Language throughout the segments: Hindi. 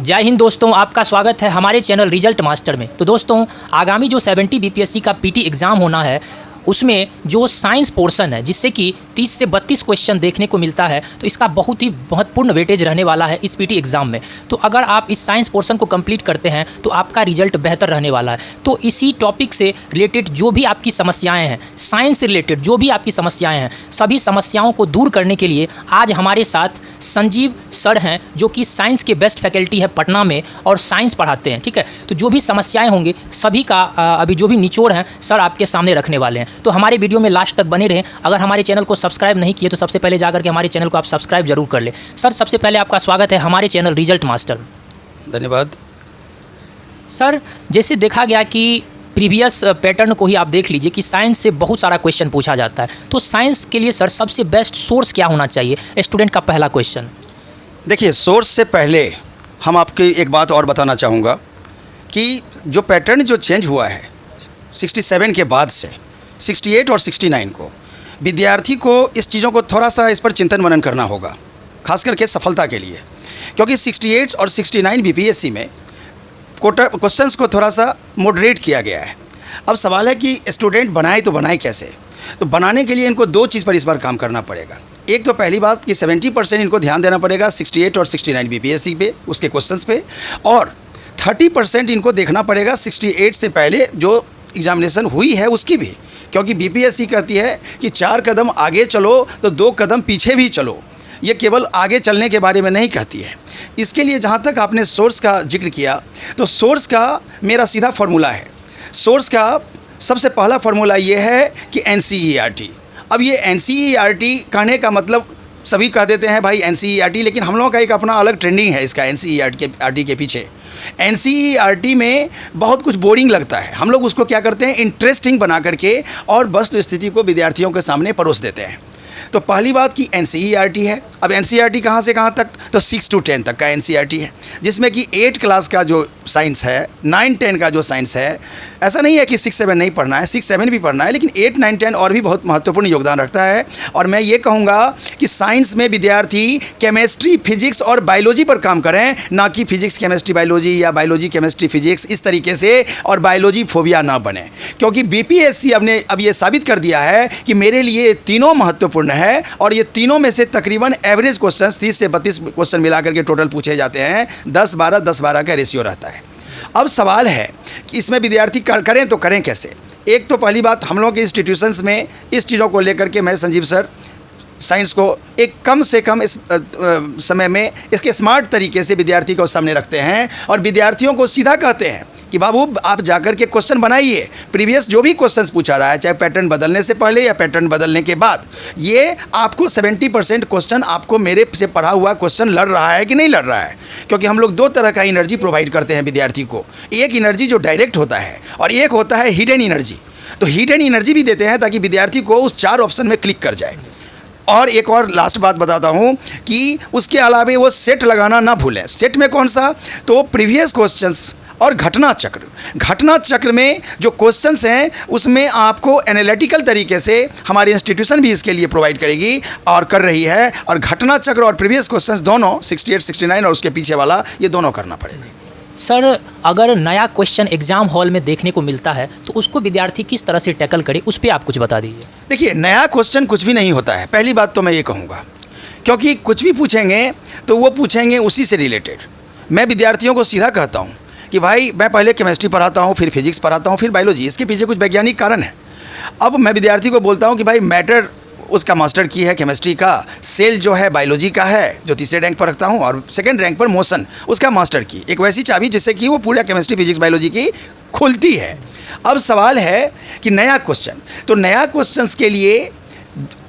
जय हिंद दोस्तों, आपका स्वागत है हमारे चैनल रिजल्ट मास्टर में। तो दोस्तों, आगामी जो 70 बीपीएससी का पीटी एग्ज़ाम होना है उसमें जो साइंस पोर्शन है जिससे कि 30 से 32 क्वेश्चन देखने को मिलता है, तो इसका बहुत ही महत्वपूर्ण वेटेज रहने वाला है इस पीटी एग्ज़ाम में। तो अगर आप इस साइंस पोर्शन को कंप्लीट करते हैं तो आपका रिजल्ट बेहतर रहने वाला है। तो इसी टॉपिक से रिलेटेड जो भी आपकी समस्याएं हैं, साइंस से रिलेटेड जो भी आपकी समस्याएं हैं, सभी समस्याओं को दूर करने के लिए आज हमारे साथ संजीव सर हैं, जो कि साइंस के बेस्ट फैकल्टी है पटना में और साइंस पढ़ाते हैं। ठीक है, तो जो भी समस्याएँ होंगी सभी का अभी जो भी निचोड़ हैं सर आपके सामने रखने वाले हैं। तो हमारे वीडियो में लास्ट तक बने रहें। अगर हमारे चैनल को सब्सक्राइब नहीं किए तो सबसे पहले जाकर के हमारे चैनल को आप सब्सक्राइब जरूर कर लें। सर, सबसे पहले आपका स्वागत है हमारे चैनल रिजल्ट मास्टर में। धन्यवाद सर, जैसे देखा गया कि प्रीवियस पैटर्न को ही आप देख लीजिए कि साइंस से बहुत सारा क्वेश्चन पूछा जाता है। तो साइंस के लिए सर सबसे बेस्ट सोर्स क्या होना चाहिए? स्टूडेंट का पहला क्वेश्चन। देखिए, सोर्स से पहले हम आपको एक बात और बताना चाहूँगा कि जो पैटर्न जो चेंज हुआ है 67 के बाद से 68 और 69 को, विद्यार्थी को इस चीज़ों को थोड़ा सा इस पर चिंतन मनन करना होगा, खास करके सफलता के लिए। क्योंकि 68 और 69 बीपीएससी में क्वेश्चंस को थोड़ा सा मॉडरेट किया गया है। अब सवाल है कि स्टूडेंट बनाए तो बनाए कैसे? तो बनाने के लिए इनको दो चीज़ पर इस बार काम करना पड़ेगा। एक तो पहली बात कि 70% इनको ध्यान देना पड़ेगा 68 और 69 बीपीएससी पे, उसके क्वेश्चंस पे, और 30% इनको देखना पड़ेगा 68 से पहले जो एग्जामिनेशन हुई है उसकी भी। क्योंकि बीपीएससी कहती है कि 4 कदम आगे चलो तो 2 कदम पीछे भी चलो, ये केवल आगे चलने के बारे में नहीं कहती है। इसके लिए जहाँ तक आपने सोर्स का जिक्र किया, तो सोर्स का मेरा सीधा फार्मूला है। सोर्स का सबसे पहला फार्मूला ये है कि NCERT। अब ये NCERT कहने का मतलब सभी कह देते हैं भाई NCERT, लेकिन हम लोगों का एक अपना अलग ट्रेंडिंग है इसका NCERT के पीछे। NCERT में बहुत कुछ बोरिंग लगता है, हम लोग उसको क्या करते हैं, इंटरेस्टिंग बना करके और वस्तु स्थिति को विद्यार्थियों के सामने परोस देते हैं। तो पहली बात कि NCERT है। अब NCERT कहाँ से कहाँ तक? तो 6 to 10 तक का NCERT है, जिसमें कि 8 क्लास का जो साइंस है, 9-10 का जो साइंस है, ऐसा नहीं है कि 6-7 नहीं पढ़ना है, 6-7 भी पढ़ना है, लेकिन 8-9-10 और भी बहुत महत्वपूर्ण योगदान रखता है। और मैं ये कहूँगा कि साइंस में विद्यार्थी केमिस्ट्री, फिजिक्स और बायोलॉजी पर काम करें, ना कि फिजिक्स केमिस्ट्री बायोलॉजी या बायोलॉजी केमिस्ट्री फिजिक्स इस तरीके से, और बायोलॉजी फोबिया ना बने। क्योंकि बीपीएससी अब ये साबित कर दिया है कि मेरे लिए तीनों महत्वपूर्ण है, और ये तीनों में से तकरीबन एवरेज क्वेश्चन 30 से 32 क्वेश्चन मिलाकर के टोटल पूछे जाते हैं। 10-12 का रेशियो रहता है। अब सवाल है कि इसमें विद्यार्थी करें तो करें कैसे? एक तो पहली बात, हम लोगों के इंस्टीट्यूशंस में इस चीज़ों को लेकर के मैं संजीव सर साइंस को एक कम से कम इस समय में इसके स्मार्ट तरीके से विद्यार्थी को सामने रखते हैं, और विद्यार्थियों को सीधा कहते हैं कि बाबू आप जाकर के क्वेश्चन बनाइए। प्रीवियस जो भी क्वेश्चंस पूछा रहा है, चाहे पैटर्न बदलने से पहले या पैटर्न बदलने के बाद, ये आपको 70% क्वेश्चन आपको मेरे से पढ़ा हुआ क्वेश्चन लड़ रहा है कि नहीं लड़ रहा है। क्योंकि हम लोग 2 तरह का एनर्जी प्रोवाइड करते हैं विद्यार्थी को। एक एनर्जी जो डायरेक्ट होता है और एक होता है हिडन एनर्जी। तो हिडन एनर्जी भी देते हैं ताकि विद्यार्थी को उस 4 ऑप्शन में क्लिक कर जाए। और एक और लास्ट बात बताता हूँ कि उसके अलावा वो सेट लगाना ना भूलें। सेट में कौन सा? तो प्रीवियस क्वेश्चंस और घटना चक्र में जो क्वेश्चंस हैं उसमें आपको एनालिटिकल तरीके से हमारी इंस्टीट्यूशन भी इसके लिए प्रोवाइड करेगी और कर रही है। और घटना चक्र और प्रीवियस क्वेश्चंस दोनों 68, 69 और उसके पीछे वाला, ये दोनों करना पड़ेगा। सर, अगर नया क्वेश्चन एग्जाम हॉल में देखने को मिलता है तो उसको विद्यार्थी किस तरह से टैकल करे, उस पर आप कुछ बता दीजिए। देखिए, नया क्वेश्चन कुछ भी नहीं होता है, पहली बात तो मैं ये कहूँगा। क्योंकि कुछ भी पूछेंगे तो वो पूछेंगे उसी से रिलेटेड। मैं विद्यार्थियों को सीधा कहता हूँ कि भाई मैं पहले केमिस्ट्री पढ़ाता हूँ, फिर फिजिक्स पढ़ाता हूँ, फिर बायोलॉजी। इसके पीछे कुछ वैज्ञानिक कारण है। अब मैं विद्यार्थी को बोलता हूँ कि भाई मैटर उसका मास्टर की है केमिस्ट्री का, सेल जो है बायोलॉजी का है जो 3रे रैंक पर रखता हूँ, और 2nd रैंक पर मोशन उसका मास्टर की, एक वैसी चाबी जिससे कि वो पूरा केमिस्ट्री, फिजिक्स, बायोलॉजी की खुलती है। अब सवाल है कि नया क्वेश्चन, तो नया क्वेश्चंस के लिए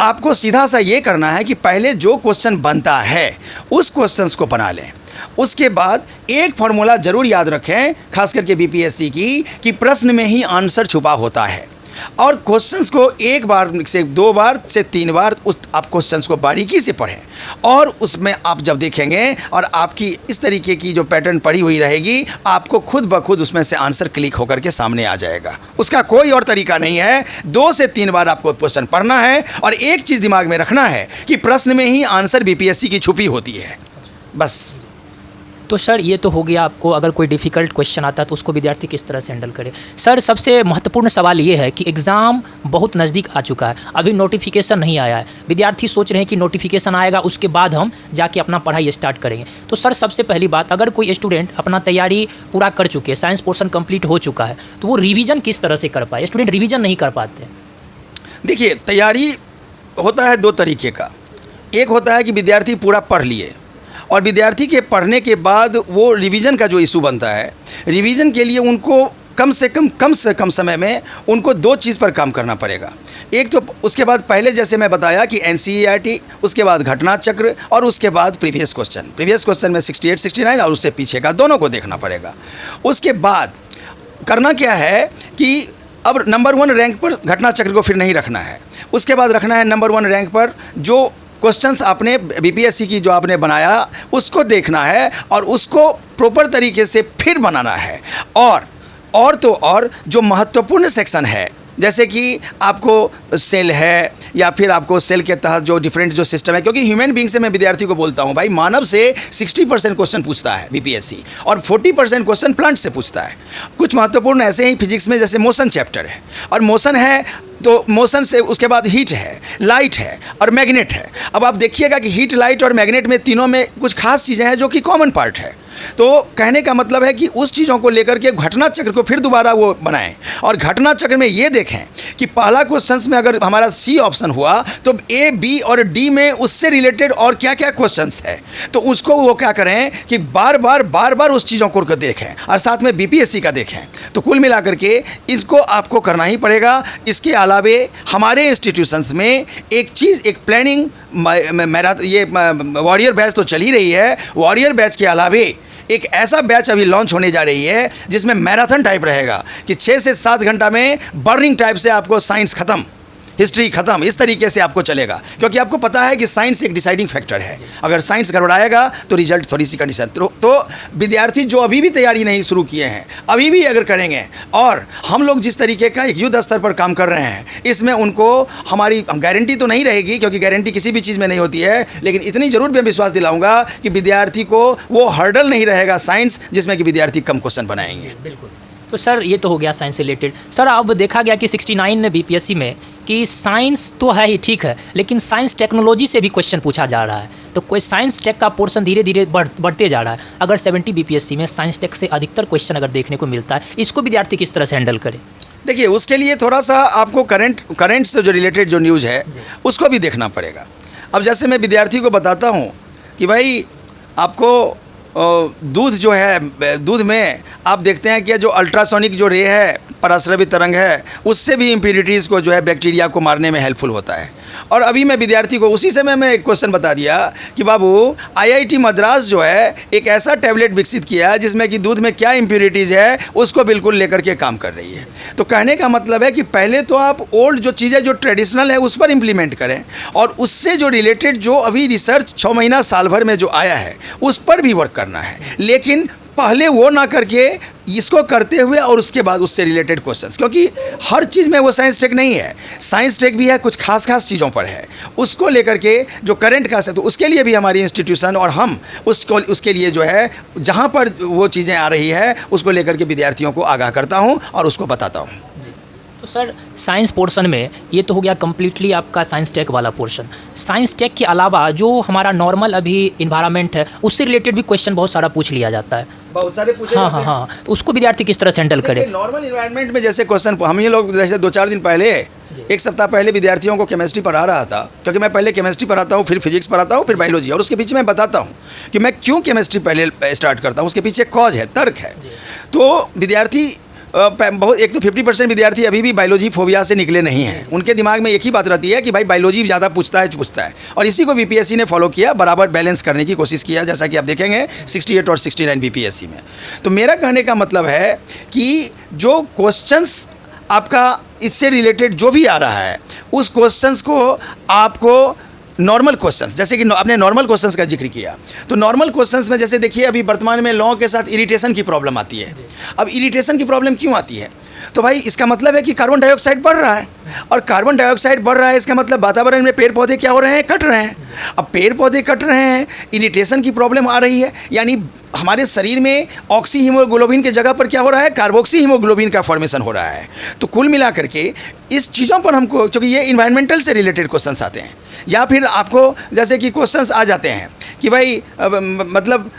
आपको सीधा सा ये करना है कि पहले जो क्वेश्चन बनता है उस क्वेश्चंस को बना लें। उसके बाद एक फार्मूला ज़रूर याद रखें, खास करके बीपीएससी की, कि प्रश्न में ही आंसर छुपा होता है। और क्वेश्चंस को 1 बार से 2 बार से 3 बार आप क्वेश्चंस को बारीकी से पढ़ें, और उसमें आप जब देखेंगे और आपकी इस तरीके की जो पैटर्न पड़ी हुई रहेगी, आपको खुद ब खुद उसमें से आंसर क्लिक होकर के सामने आ जाएगा। उसका कोई और तरीका नहीं है। 2 से 3 बार आपको क्वेश्चन पढ़ना है, और एक चीज़ दिमाग में रखना है कि प्रश्न में ही आंसर बीपीएससी की छुपी होती है, बस। तो सर ये तो हो गया आपको अगर कोई डिफ़िकल्ट क्वेश्चन आता है तो उसको विद्यार्थी किस तरह से हैंडल करे। सर सबसे महत्वपूर्ण सवाल ये है कि एग्ज़ाम बहुत नज़दीक आ चुका है, अभी नोटिफिकेशन नहीं आया है, विद्यार्थी सोच रहे हैं कि नोटिफिकेशन आएगा उसके बाद हम जाके अपना पढ़ाई स्टार्ट करेंगे। तो सर सबसे पहली बात, अगर कोई स्टूडेंट अपना तैयारी पूरा कर चुके, साइंस पोर्शन कंप्लीट हो चुका है, तो वो रिवीजन किस तरह से कर पाए? स्टूडेंट रिवीजन नहीं कर पाते। देखिए, तैयारी होता है दो तरीके का। एक होता है कि विद्यार्थी पूरा पढ़ लिए, और विद्यार्थी के पढ़ने के बाद वो रिवीजन का जो इशू बनता है, रिवीजन के लिए उनको कम से कम समय में उनको दो चीज़ पर काम करना पड़ेगा। एक तो उसके बाद पहले जैसे मैं बताया कि एनसीईआरटी, उसके बाद घटना चक्र, और उसके बाद प्रीवियस क्वेश्चन में 68 69 और उससे पीछे का दोनों को देखना पड़ेगा। उसके बाद करना क्या है कि अब नंबर 1 रैंक पर घटना चक्र को फिर नहीं रखना है, उसके बाद रखना है नंबर 1 रैंक पर जो क्वेश्चंस आपने बीपीएससी की जो आपने बनाया उसको देखना है और उसको प्रॉपर तरीके से फिर बनाना है। और तो और जो महत्वपूर्ण सेक्शन है, जैसे कि आपको सेल है या फिर आपको सेल के तहत जो डिफरेंट जो सिस्टम है, क्योंकि ह्यूमन बीइंग से मैं विद्यार्थी को बोलता हूँ भाई, मानव से 60% क्वेश्चन पूछता है बीपीएससी और 40% क्वेश्चन प्लांट से पूछता है। कुछ महत्वपूर्ण ऐसे ही फिजिक्स में जैसे मोशन चैप्टर है, और मोशन है तो मोशन से उसके बाद हीट है, लाइट है और मैग्नेट है। अब आप देखिएगा कि हीट, लाइट और मैग्नेट में तीनों में कुछ खास चीज़ें हैं जो कि कॉमन पार्ट है। तो कहने का मतलब है कि उस चीज़ों को लेकर के घटना चक्र को फिर दोबारा वो बनाएं, और घटना चक्र में ये देखें कि पहला क्वेश्चंस में अगर हमारा सी ऑप्शन हुआ तो ए, बी और डी में उससे रिलेटेड और क्या क्या क्वेश्चंस है, तो उसको वो क्या करें कि बार बार उस चीज़ों को देखें और साथ में बीपीएससी का देखें। तो कुल मिलाकर के इसको आपको करना ही पड़ेगा। इसके अलावे हमारे इंस्टीट्यूशंस में एक प्लानिंग ये वॉरियर बैच तो चल ही रही है, वॉरियर बैच के अलावे एक ऐसा बैच अभी लॉन्च होने जा रही है जिसमें मैराथन टाइप रहेगा कि 6 से 7 घंटा में बर्निंग टाइप से आपको साइंस खत्म, हिस्ट्री खत्म, इस तरीके से आपको चलेगा। क्योंकि आपको पता है कि साइंस एक डिसाइडिंग फैक्टर है, अगर साइंस गड़बड़ाएगा तो रिजल्ट थोड़ी सी कंडीशन। तो विद्यार्थी जो अभी भी तैयारी नहीं शुरू किए हैं, अभी भी अगर करेंगे, और हम लोग जिस तरीके का एक युद्ध स्तर पर काम कर रहे हैं, इसमें उनको हमारी गारंटी तो नहीं रहेगी, क्योंकि गारंटी किसी भी चीज़ में नहीं होती है, लेकिन इतनी ज़रूर मैं विश्वास दिलाऊंगा कि विद्यार्थी को वो हर्डल नहीं रहेगा साइंस, जिसमें कि विद्यार्थी कम क्वेश्चन बनाएंगे। बिल्कुल। तो सर ये तो हो गया साइंस से रिलेटेड। सर अब देखा गया कि 69 बीपीएससी में कि साइंस तो है ही ठीक है, लेकिन साइंस टेक्नोलॉजी से भी क्वेश्चन पूछा जा रहा है, तो कोई साइंस टेक का पोर्शन धीरे धीरे बढ़ते जा रहा है। अगर 70 बीपीएससी में साइंस टेक से अधिकतर क्वेश्चन अगर देखने को मिलता है, इसको विद्यार्थी किस तरह से हैंडल करे? देखिए, उसके लिए थोड़ा सा आपको करंट से जो रिलेटेड जो न्यूज़ है उसको भी देखना पड़ेगा। अब जैसे मैं विद्यार्थी को बताता हूँ कि भाई आपको दूध जो है, दूध में आप देखते हैं कि जो अल्ट्रासोनिक जो रे है, पराश्रवित तरंग है, उससे भी इम्प्यूरिटीज़ को जो है बैक्टीरिया को मारने में हेल्पफुल होता है। और अभी मैं विद्यार्थी को उसी समय में एक क्वेश्चन बता दिया कि बाबू आईआईटी मद्रास जो है एक ऐसा टैबलेट विकसित किया है जिसमें कि दूध में क्या इम्प्यूरिटीज़ है उसको बिल्कुल लेकर के काम कर रही है। तो कहने का मतलब है कि पहले तो आप ओल्ड जो चीज़ें जो ट्रेडिशनल है उस पर इम्प्लीमेंट करें, और उससे जो रिलेटेड जो अभी रिसर्च 6 महीना साल भर में जो आया है उस पर भी वर्क करना है, लेकिन पहले वो ना करके इसको करते हुए और उसके बाद उससे रिलेटेड क्वेश्चंस, क्योंकि हर चीज़ में वो साइंस टेक नहीं है, साइंस टेक भी है कुछ खास चीज़ों पर है, उसको लेकर के जो करंट का है तो उसके लिए भी हमारी इंस्टीट्यूशन और हम उसके लिए जो है जहाँ पर वो चीज़ें आ रही है उसको लेकर के विद्यार्थियों को आगाह करता हूँ और उसको बताता हूँ। तो सर साइंस पोर्शन में ये तो हो गया कम्प्लीटली आपका साइंस टेक वाला पोर्शन। साइंस टेक के अलावा जो हमारा नॉर्मल अभी इन्वायरमेंट है उससे रिलेटेड भी क्वेश्चन बहुत सारा पूछ लिया जाता है, बहुत सारे पूछे जाते हैं। हाँ, तो उसको विद्यार्थी किस तरह से हैंडल करे? नॉर्मल इन्वायरमेंट में जैसे क्वेश्चन हम ये लोग जैसे 2-4 दिन पहले, एक सप्ताह पहले विद्यार्थियों को केमिस्ट्री पढ़ा रहा था, क्योंकि मैं पहले केमिस्ट्री पढ़ाता हूँ, फिर फिजिक्स पढ़ाता हूँ, फिर बायोलॉजी, और उसके पीछे मैं बताता हूँ कि मैं क्यों केमिस्ट्री पहले स्टार्ट करता हूँ, उसके पीछे कॉज है, तर्क है। तो विद्यार्थी बहुत, एक तो 50% विद्यार्थी अभी भी बायोलॉजी फोबिया से निकले नहीं हैं, उनके दिमाग में एक ही बात रहती है कि भाई बायोलॉजी ज़्यादा पूछता है, और इसी को बीपीएससी ने फॉलो किया, बराबर बैलेंस करने की कोशिश किया, जैसा कि आप देखेंगे 68 और 69 बीपीएससी में। तो मेरा कहने का मतलब है कि जो क्वेश्चंस आपका इससे रिलेटेड जो भी आ रहा है उस क्वेश्चंस को आपको नॉर्मल क्वेश्चंस, जैसे कि आपने नॉर्मल क्वेश्चंस का जिक्र किया, तो नॉर्मल क्वेश्चंस में जैसे देखिए अभी वर्तमान में लॉ के साथ इरिटेशन की प्रॉब्लम आती है। अब इरिटेशन की प्रॉब्लम क्यों आती है? तो भाई इसका मतलब है कि कार्बन डाइऑक्साइड बढ़ रहा है, और कार्बन डाइऑक्साइड बढ़ रहा है इसका मतलब वातावरण में पेड़ पौधे क्या हो रहे हैं, कट रहे हैं। अब पेड़ पौधे कट रहे हैं, इरिटेशन की प्रॉब्लम आ रही है, यानी हमारे शरीर में ऑक्सी हीमोग्लोबिन के जगह पर क्या हो रहा है, कार्बोक्सी हीमोग्लोबिन का फॉर्मेशन हो रहा है। तो कुल मिलाकर के इस चीज़ों पर हमको, क्योंकि ये इन्वायरमेंटल से रिलेटेड क्वेश्चंस आते हैं, या फिर आपको जैसे कि क्वेश्चंस आ जाते हैं कि भाई मतलब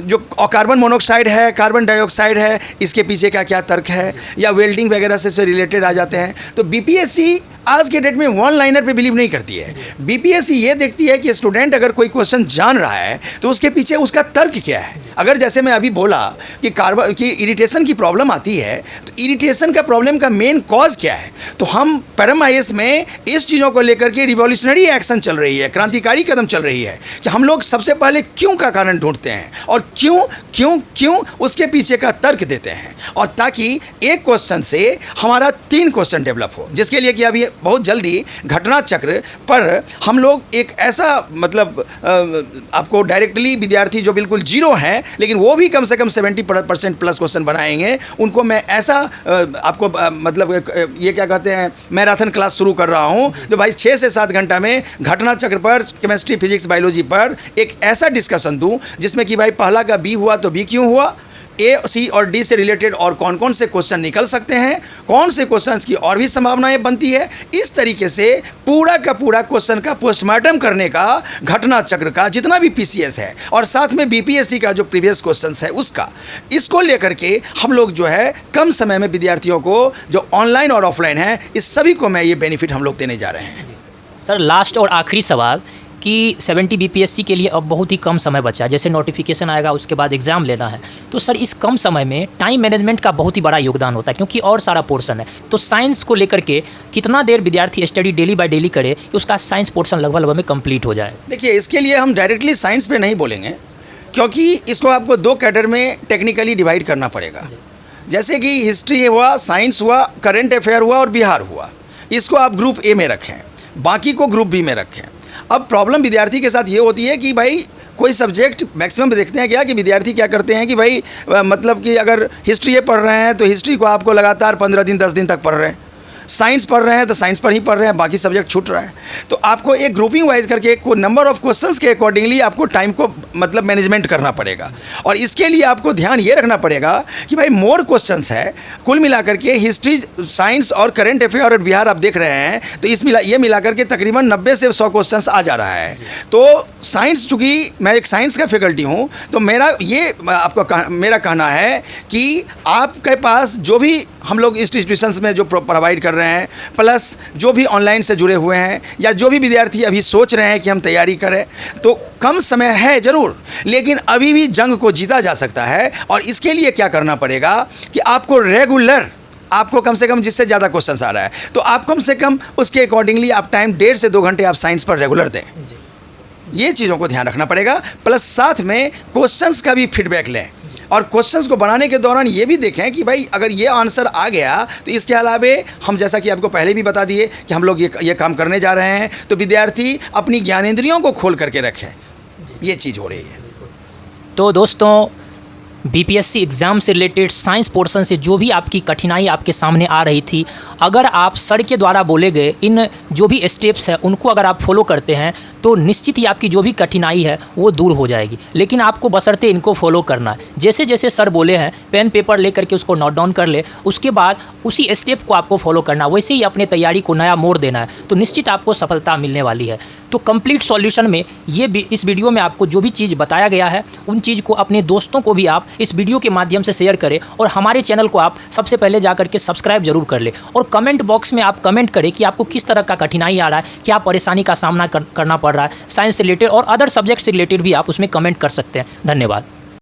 जो कार्बन मोनोऑक्साइड है, कार्बन डाइऑक्साइड है, इसके पीछे का क्या तर्क है, या वेल्डिंग वगैरह से रिलेटेड आ जाते हैं। तो बीपीएससी आज के डेट में वन लाइनर पे बिलीव नहीं करती है। बीपीएससी ये देखती है कि स्टूडेंट अगर कोई क्वेश्चन जान रहा है तो उसके पीछे उसका तर्क क्या है। अगर जैसे मैं अभी बोला कि कार्बन की इरिटेशन की प्रॉब्लम आती है, तो इरिटेशन का प्रॉब्लम का मेन कॉज क्या है, तो हम पैरम आईएएस में इस चीज़ों को लेकर के रिवॉल्यूशनरी एक्शन चल रही है, क्रांतिकारी कदम चल रही है कि हम लोग सबसे पहले क्यों का कारण ढूंढते हैं और क्यों क्यों क्यों उसके पीछे का तर्क देते हैं, और ताकि एक क्वेश्चन से हमारा 3 क्वेश्चन डेवलप हो, जिसके लिए कि अभी बहुत जल्दी घटना चक्र पर हम लोग एक ऐसा मतलब आपको डायरेक्टली विद्यार्थी जो बिल्कुल जीरो हैं लेकिन वो भी कम से कम 70% प्लस क्वेश्चन बनाएंगे, उनको मैं ऐसा आपको मतलब ये क्या कहते हैं मैराथन क्लास शुरू कर रहा हूँ जो भाई 6 से 7 घंटा में घटना चक्र पर, केमिस्ट्री, फिजिक्स, बायोलॉजी पर एक ऐसा डिस्कशन दूँ जिसमें कि भाई पहला का बी हुआ तो बी क्यों हुआ, ए, सी और डी से रिलेटेड और कौन कौन से क्वेश्चन निकल सकते हैं, कौन से क्वेश्चंस की और भी संभावनाएं बनती है। इस तरीके से पूरा का पूरा क्वेश्चन का पोस्टमार्टम करने का, घटना चक्र का जितना भी पीसीएस है और साथ में बीपीएससी का जो प्रीवियस क्वेश्चंस है उसका, इसको लेकर के हम लोग जो है कम समय में विद्यार्थियों को जो ऑनलाइन और ऑफलाइन है इस सभी को मैं ये बेनिफिट हम लोग देने जा रहे हैं। सर लास्ट और आखिरी सवाल कि 70 बीपीएससी के लिए अब बहुत ही कम समय बचा है, जैसे नोटिफिकेशन आएगा उसके बाद एग्ज़ाम लेना है, तो सर इस कम समय में टाइम मैनेजमेंट का बहुत ही बड़ा योगदान होता है क्योंकि और सारा पोर्शन है। तो साइंस को लेकर के कितना देर विद्यार्थी स्टडी डेली बाय डेली करे कि उसका साइंस पोर्शन लगभग में कंप्लीट हो जाए? देखिए, इसके लिए हम डायरेक्टली साइंस पे नहीं बोलेंगे क्योंकि इसको आपको 2 कैडर में टेक्निकली डिवाइड करना पड़ेगा। जैसे कि हिस्ट्री हुआ, साइंस हुआ, करंट अफेयर हुआ और बिहार हुआ, इसको आप ग्रुप ए में रखें, बाकी को ग्रुप बी में रखें। अब प्रॉब्लम विद्यार्थी के साथ ये होती है कि भाई कोई सब्जेक्ट मैक्सिमम देखते हैं क्या कि विद्यार्थी क्या करते हैं कि भाई मतलब कि अगर हिस्ट्री ये पढ़ रहे हैं तो हिस्ट्री को आपको लगातार 15 दिन 10 दिन तक पढ़ रहे हैं, साइंस पढ़ रहे हैं तो साइंस पर ही पढ़ रहे हैं, बाकी सब्जेक्ट छूट रहा है। तो आपको एक ग्रुपिंग वाइज करके एक नंबर ऑफ क्वेश्चंस के अकॉर्डिंगली आपको टाइम को मतलब मैनेजमेंट करना पड़ेगा, और इसके लिए आपको ध्यान ये रखना पड़ेगा कि भाई मोर क्वेश्चंस है। कुल मिलाकर के हिस्ट्री, साइंस और करंट अफेयर और बिहार आप देख रहे हैं तो ये मिलाकर के तकरीबन 90 से 100 क्वेश्चंस आ जा रहा है। तो साइंस, चूँकि मैं एक साइंस का फैकल्टी हूँ, तो मेरा कहना है कि आपके पास जो भी हम लोग इंस्टीट्यूशंस में जो प्रोवाइड कर रहे हैं, प्लस जो भी ऑनलाइन से जुड़े हुए हैं या जो भी विद्यार्थी अभी सोच रहे हैं कि हम तैयारी करें, तो कम समय है ज़रूर, लेकिन अभी भी जंग को जीता जा सकता है। और इसके लिए क्या करना पड़ेगा कि आपको रेगुलर, आपको कम से कम जिससे ज़्यादा क्वेश्चन आ रहा है तो आप कम से कम उसके अकॉर्डिंगली आप टाइम 1.5 से 2 घंटे आप साइंस पर रेगुलर दें। ये चीज़ों को ध्यान रखना पड़ेगा, प्लस साथ में क्वेश्चंस का भी फीडबैक लें, और क्वेश्चंस को बनाने के दौरान ये भी देखें कि भाई अगर ये आंसर आ गया तो इसके अलावे हम, जैसा कि आपको पहले भी बता दिए कि हम लोग ये काम करने जा रहे हैं, तो विद्यार्थी अपनी ज्ञानेंद्रियों को खोल करके रखें। ये चीज़ हो रही है। तो दोस्तों, बीपीएससी एग्ज़ाम से रिलेटेड साइंस पोर्शन से जो भी आपकी कठिनाई आपके सामने आ रही थी, अगर आप सर के द्वारा बोले गए इन जो भी स्टेप्स हैं उनको अगर आप फॉलो करते हैं तो निश्चित ही आपकी जो भी कठिनाई है वो दूर हो जाएगी। लेकिन आपको बशर्ते इनको फॉलो करना है। जैसे जैसे सर बोले हैं पेन पेपर ले करके उसको नोट डाउन कर ले, उसके बाद उसी स्टेप को आपको फॉलो करना, वैसे ही अपने तैयारी को नया मोड़ देना है, तो निश्चित आपको सफलता मिलने वाली है। तो कंप्लीट सॉल्यूशन में इस वीडियो में आपको जो भी चीज़ बताया गया है उन चीज़ को अपने दोस्तों को भी आप इस वीडियो के माध्यम से शेयर करें, और हमारे चैनल को आप सबसे पहले जा करके सब्सक्राइब जरूर कर लें, और कमेंट बॉक्स में आप कमेंट करें कि आपको किस तरह का कठिनाई आ रहा है, क्या परेशानी का सामना करना पड़ रहा है, साइंस से रिलेटेड और अदर सब्जेक्ट से रिलेटेड भी आप उसमें कमेंट कर सकते हैं। धन्यवाद।